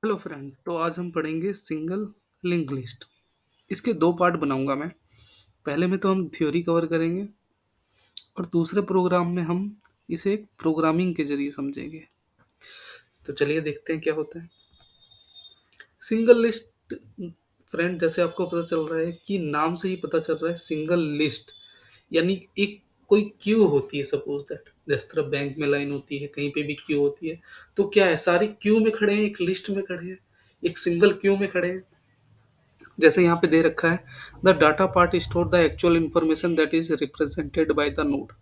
Hello friend, तो आज हम पढ़ेंगे सिंगल लिंक लिस्ट। इसके दो पार्ट बनाऊंगा मैं। पहले में तो हम थ्योरी कवर करेंगे और दूसरे प्रोग्राम में हम इसे प्रोग्रामिंग के जरिए समझेंगे। तो चलिए देखते हैं क्या होता है सिंगल लिस्ट। फ्रेंड, जैसे आपको पता चल रहा है कि नाम से ही पता चल रहा है सिंगल लिस्ट, यानी एक कोई क्यू होती है। सपोज दैट जिस तरह बैंक में लाइन होती है, कहीं पे भी क्यू होती है। तो क्या है, सारी क्यू में खड़े हैं, एक लिस्ट में खड़े हैं, एक सिंगल क्यू में खड़े हैं। जैसे यहाँ पे दे रखा है, the data part store the actual information that is represented by the node.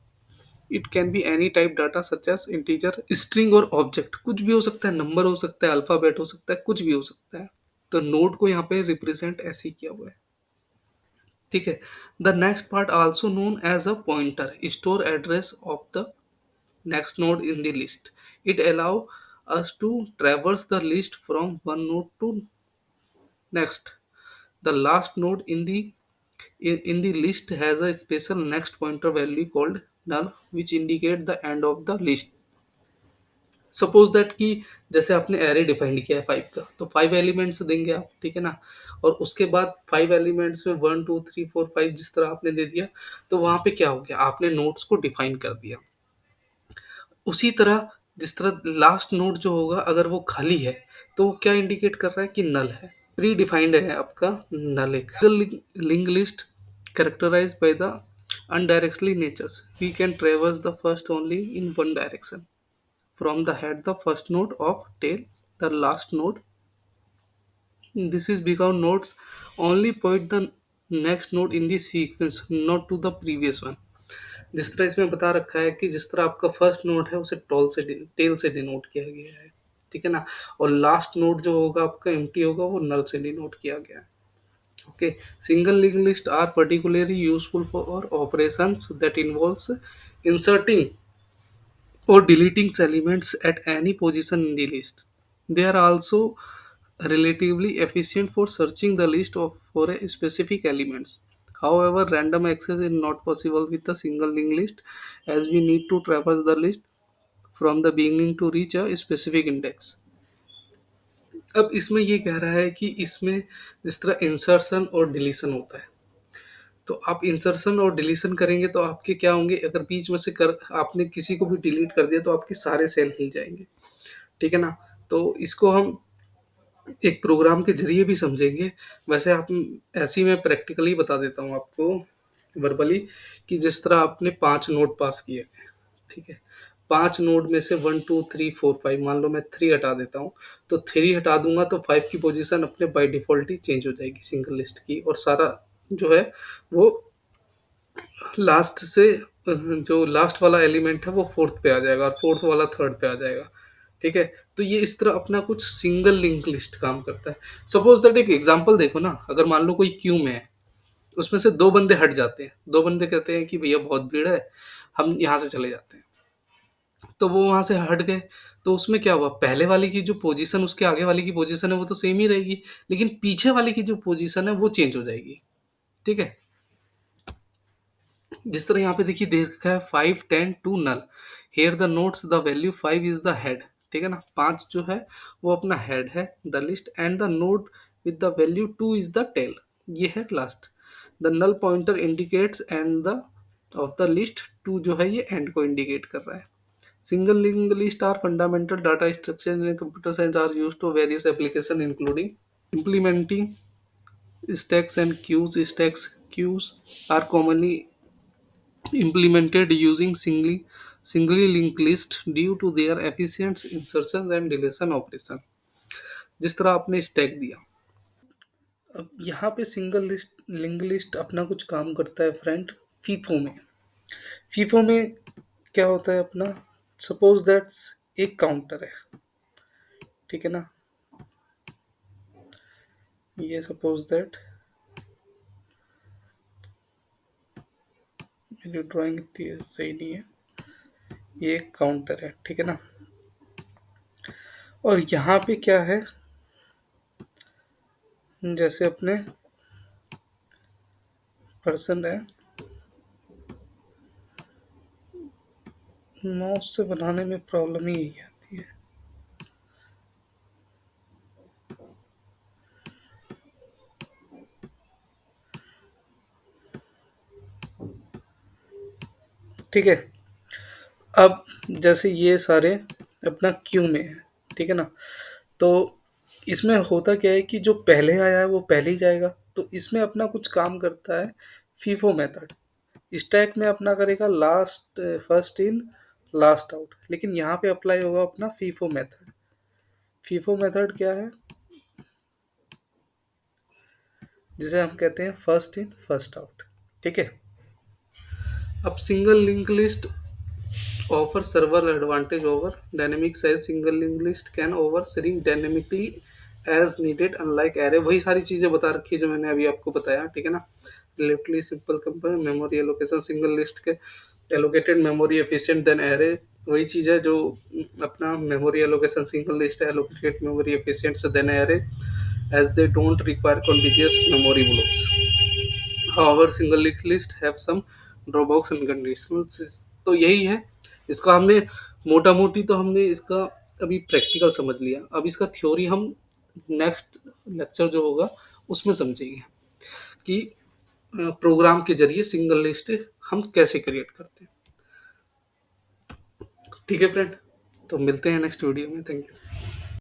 It can be any type data such as integer, string और ऑब्जेक्ट। कुछ भी हो सकता है, नंबर हो सकता है, अल्फाबेट हो सकता है, कुछ भी हो सकता है। तो नोड को यहाँ पे रिप्रेजेंट ऐसे ही किया हुआ है। ठीक है। The next part also known as a pointer store address of the next node in the list. It allow us to traverse the list from one node to next. The last node in the list has a special next pointer value called null which indicate the end of the list. Suppose that कि जैसे आपने array define किया है 5 का, तो 5 elements देंगे आप, ठीक है ना। और उसके बाद 5 एलिमेंट्स में 1 2 3 4 5 जिस तरह आपने दे दिया, तो वहां पे क्या हो गया, आपने नोड्स को डिफाइन कर दिया। उसी तरह जिस तरह लास्ट नोड जो होगा, अगर वो खाली है तो वो क्या इंडिकेट कर रहा है कि नल है, प्री डिफाइंड है आपका नल। एक link list characterized by the undirectionally natures. We can traverse the first only in one direction. From the head, the first node of tail, the last node. This is because nodes only point the next node in the sequence, not to the previous one. जिस तरह इसमें बता रखा है कि जिस तरह आपका फर्स्ट नोड है उसे टेल से डिनोट किया गया है, ठीक है ना। और लास्ट नोड जो होगा आपका एम्प्टी होगा, वो नल से डिनोट किया गया है। Okay. Single link list are particularly useful for operations that involves inserting or deleting elements at any position in the list. They are also relatively efficient for searching the list for a specific elements. However, random access is not possible with a single linked list, as we need to traverse the list from the beginning to reach a specific index. अब इसमें ये कह रहा है कि इसमें जिस तरह इंसर्शन और डिलीशन होता है, तो आप इंसर्शन और डिलीशन करेंगे तो आपके क्या होंगे, अगर बीच में से कर आपने किसी को भी डिलीट कर दिया तो आपके सारे सेल हिल जाएंगे, ठीक है ना। तो इसको हम एक प्रोग्राम के जरिए भी समझेंगे। वैसे आप ऐसे ही मैं प्रैक्टिकली बता देता हूँ आपको वर्बली, कि जिस तरह आपने 5 नोड पास किए, ठीक है। 5 नोड में से 1 2 3 4 5, मान लो मैं 3 हटा देता हूँ, तो 3 हटा दूंगा तो 5 की पोजीशन अपने बाय डिफ़ॉल्ट ही चेंज हो जाएगी सिंगल लिस्ट की, और सारा जो है वो लास्ट से जो लास्ट वाला एलिमेंट है वो फोर्थ पे आ जाएगा, और फोर्थ वाला थर्ड पे आ जाएगा, ठीक है। तो ये इस तरह अपना कुछ सिंगल लिंक लिस्ट काम करता है। सपोज दैट एक एग्जांपल देखो ना, अगर मान लो कोई क्यू में है, उसमें से दो बंदे हट जाते हैं, दो बंदे कहते हैं कि भैया बहुत भीड़ है, हम यहाँ से चले जाते हैं। तो वो वहां से हट गए, तो उसमें क्या हुआ, पहले वाले की जो पोजीशन उसके आगे वाले की पोजीशन है वो तो सेम ही रहेगी, लेकिन पीछे वाले की जो पोजीशन है वो चेंज हो जाएगी, ठीक है। जिस तरह यहाँ पे देखिए दे रखा है 5 10 to null. Here the notes the value 5 is the head, ठीक है ना। 5 जो है वो अपना हेड है the list, and the note with the value 2 is the tail, ये है last. The null pointer indicates end the of the list, 2 जो है ये एंड को इंडिकेट कर रहा है। Single link list are fundamental data structure in computer science, are used to various application including implementing stacks and queues. Stacks queues are commonly implemented using singly linked list due to their efficient insertion and deletion operation। जिस तरह आपने stack दिया, अब यहाँ पे single list link list अपना कुछ काम करता है फ्रेंड। फीफो में फीफो में क्या होता है अपना, सपोज दैट एक काउंटर है, ठीक है ना। ये सपोज दैट मेरी ड्राइंग इतनी सही नहीं है, ये एक काउंटर है, ठीक है ना। और यहाँ पे क्या है, जैसे अपने पर्सन है, माउस से बनाने में प्रॉब्लम ही यही आती है। ठीक है। अब जैसे ये सारे अपना क्यू में है, ठीक है ना? तो इसमें होता क्या है कि जो पहले आया है वो पहले ही जाएगा। तो इसमें अपना कुछ काम करता है फीफो मेथड। स्टैक में अपना करेगा last first in last out, लेकिन यहाँ पे अप्लाई होगा अपना फीफो मेथड। फीफो मेथड क्या है? जिसे हम कहते हैं फर्स्ट इन फर्स्ट आउट। ठीक है। अब single link list offer server advantage over dynamic size single linked list can over shrink dynamically as needed unlike array। वही सारी चीजें बता रखी है जो मैंने अभी आपको बताया, ठीक है ना? relatively simple compare memory allocation single list के allocated memory efficient than array। वही चीज है जो अपना memory allocation single list है allocated memory efficient से than array as they don't require contiguous memory blocks। however single linked list have some drawbacks and conditions। तो यही है इसका। हमने मोटा मोटी तो हमने इसका अभी प्रैक्टिकल समझ लिया। अब इसका थ्योरी हम नेक्स्ट लेक्चर जो होगा उसमें समझेंगे कि प्रोग्राम के जरिए सिंगल लिस्ट हम कैसे क्रिएट करते हैं। ठीक है फ्रेंड, तो मिलते हैं नेक्स्ट वीडियो में। Thank you.